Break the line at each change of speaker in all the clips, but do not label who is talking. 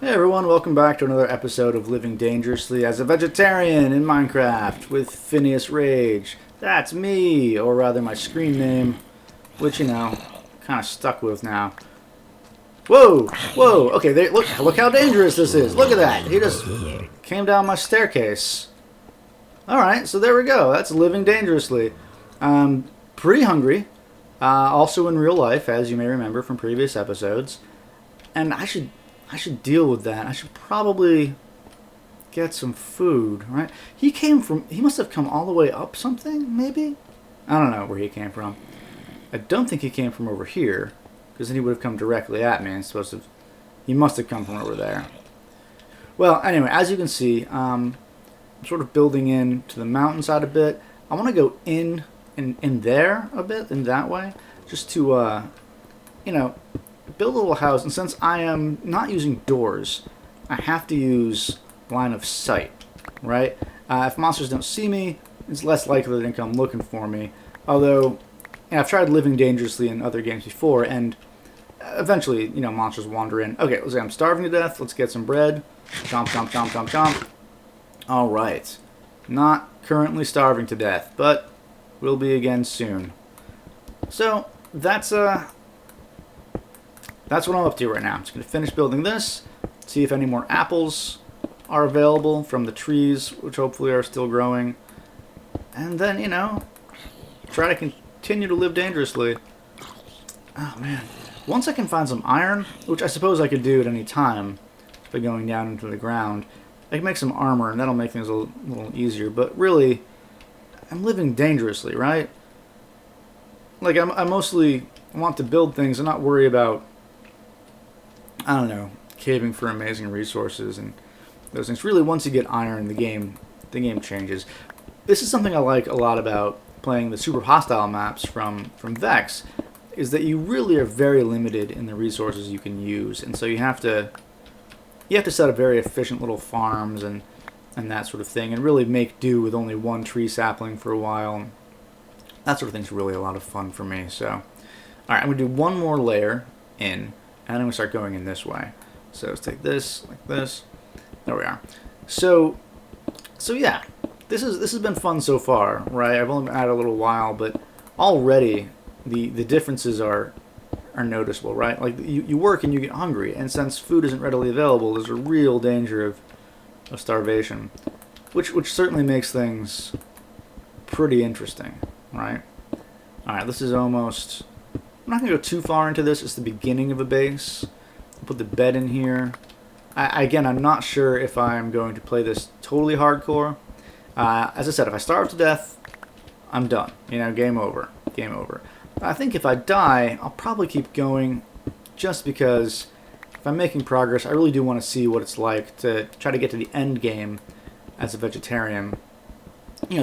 Hey everyone, welcome back to another episode of Living Dangerously as a Vegetarian in Minecraft with Phineas Rage. That's me, or rather my screen name, which, kind of stuck with now. Whoa! Whoa! Okay, look how dangerous this is. Look at that. He just came down my staircase. Alright, so there we go. That's Living Dangerously. Pretty hungry. Also in real life, as you may remember from previous episodes. And I should deal with that. I should probably get some food, right? He must have come all the way up something, maybe? I don't know where he came from. I don't think he came from over here, because then he would have come directly at me. He must have come from over there. Well, anyway, as you can see, I'm sort of building in to the mountainside a bit. I want to go in there a bit, in that way, just to, build a little house, and since I am not using doors, I have to use line of sight, right? If monsters don't see me, it's less likely they're going to come looking for me. Although, I've tried living dangerously in other games before, and eventually, monsters wander in. Okay, let's say I'm starving to death. Let's get some bread. Chomp, chomp, chomp, chomp, chomp. All right. Not currently starving to death, but will be again soon. So, that's what I'm up to right now. I'm just going to finish building this, see if any more apples are available from the trees, which hopefully are still growing, and then, try to continue to live dangerously. Oh, man. Once I can find some iron, which I suppose I could do at any time by going down into the ground, I can make some armor, and that'll make things a little easier, but really, I'm living dangerously, right? Like, I mostly want to build things and not worry about, I don't know, caving for amazing resources and those things. Really, once you get iron, the game changes. This is something I like a lot about playing the super hostile maps from Vex, is that you really are very limited in the resources you can use, and so you have to set up very efficient little farms and that sort of thing, and really make do with only one tree sapling for a while. That sort of thing's really a lot of fun for me. So, all right, I'm gonna do one more layer in. And I'm going to start going in this way. So let's take this, like this. There we are. So yeah, this has been fun so far, right? I've only been at it a little while, but already the differences are noticeable, right? Like you work and you get hungry, and since food isn't readily available, there's a real danger of starvation, which certainly makes things pretty interesting, right? All right, this is almost. I'm not going to go too far into this. It's the beginning of a base. I'll put the bed in here. Again, I'm not sure if I'm going to play this totally hardcore. As I said, if I starve to death, I'm done. Game over. Game over. I think if I die, I'll probably keep going just because if I'm making progress, I really do want to see what it's like to try to get to the end game as a vegetarian.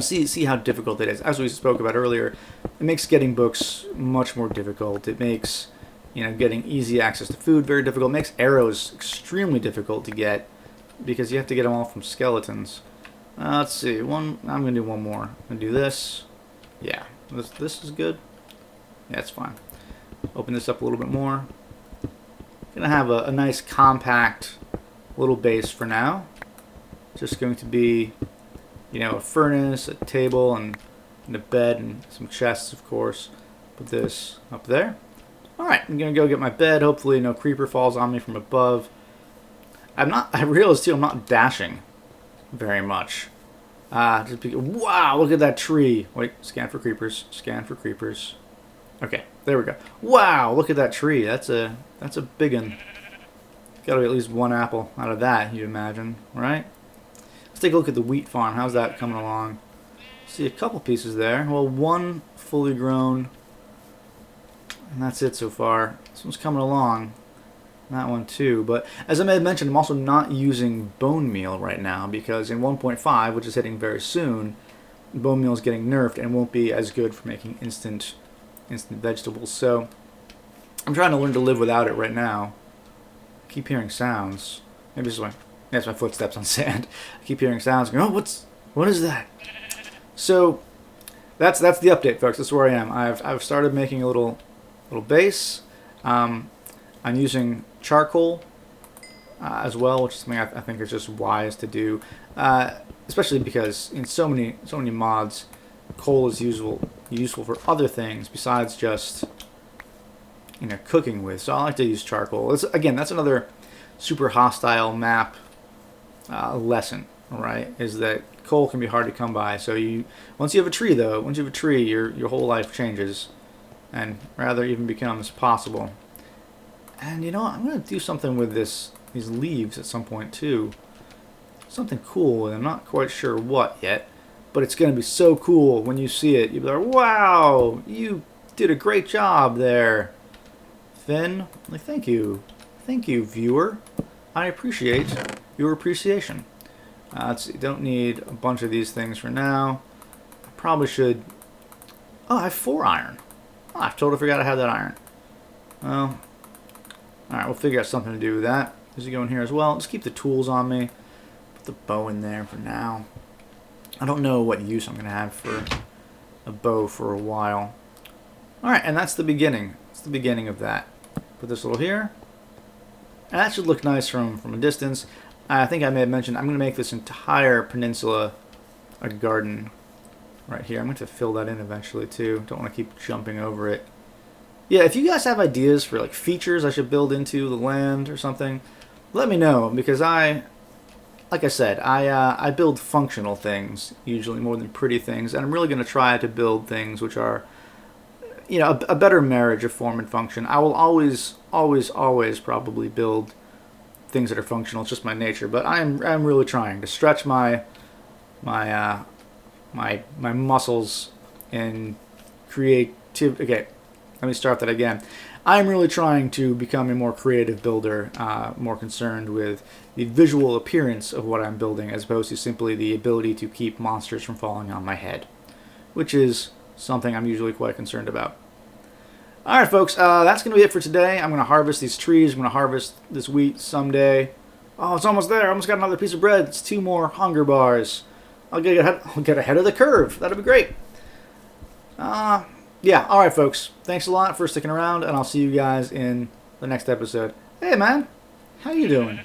See how difficult it is. As we spoke about earlier, it makes getting books much more difficult. It makes, getting easy access to food very difficult. It makes arrows extremely difficult to get because you have to get them all from skeletons. Let's see. I'm going to do one more. I'm going to do this. Yeah. This is good. Yeah, it's fine. Open this up a little bit more. Going to have a nice compact little base for now. Just going to be a furnace, a table, and a bed, and some chests, of course. Put this up there. Alright, I'm going to go get my bed. Hopefully no creeper falls on me from above. I realized, too, I'm not dashing very much. Wow, look at that tree. Wait, scan for creepers. Scan for creepers. Okay, there we go. Wow, look at that tree. That's a big one. Gotta be at least one apple out of that, you'd imagine, right? Let's take a look at the wheat farm. How's that coming along? See a couple pieces there. Well, one fully grown, and that's it so far. This one's coming along. That one too. But as I may have mentioned, I'm also not using bone meal right now because in 1.5, which is hitting very soon, bone meal is getting nerfed and won't be as good for making instant vegetables. So I'm trying to learn to live without it right now. I keep hearing sounds. Maybe this is my That's my footsteps on sand. I keep hearing sounds going, oh, what is that? So that's the update, folks. That's where I am. I've started making a little base. I'm using charcoal as well, which is something I think is just wise to do, especially because in so many mods, coal is useful for other things besides just cooking with. So I like to use charcoal. Again, that's another super hostile map lesson, right? Is that coal can be hard to come by. So once you have a tree, your whole life changes, and rather even becomes possible. And you know what? I'm gonna do something with these leaves at some point too. Something cool, and I'm not quite sure what yet. But it's gonna be so cool when you see it. You'll be like, "Wow, you did a great job there, Finn." Like, thank you, viewer. I appreciate your appreciation. Let's see. Don't need a bunch of these things for now. I probably should. Oh, I have 4 iron. Oh, I totally forgot I had that iron. Well, alright, we'll figure out something to do with that. Does it go in here as well? Just keep the tools on me. Put the bow in there for now. I don't know what use I'm going to have for a bow for a while. Alright, and that's the beginning. It's the beginning of that. Put this little here. And that should look nice from a distance. I think I may have mentioned I'm going to make this entire peninsula a garden right here. I'm going to fill that in eventually too. Don't want to keep jumping over it. Yeah, if you guys have ideas for like features I should build into the land or something, let me know, because like I said, I build functional things usually more than pretty things, and I'm really going to try to build things which are, a better marriage of form and function. I will always probably build things that are functional. It's just my nature, but I'm really trying to stretch my muscles and creative. Okay, let me start that again. I'm really trying to become a more creative builder, more concerned with the visual appearance of what I'm building, as opposed to simply the ability to keep monsters from falling on my head, which is something I'm usually quite concerned about. Alright, folks, that's going to be it for today. I'm going to harvest these trees. I'm going to harvest this wheat someday. Oh, it's almost there. I almost got another piece of bread. It's 2 more hunger bars. I'll get ahead of the curve. That'll be great. Yeah, alright, folks. Thanks a lot for sticking around, and I'll see you guys in the next episode. Hey, man. How you doing?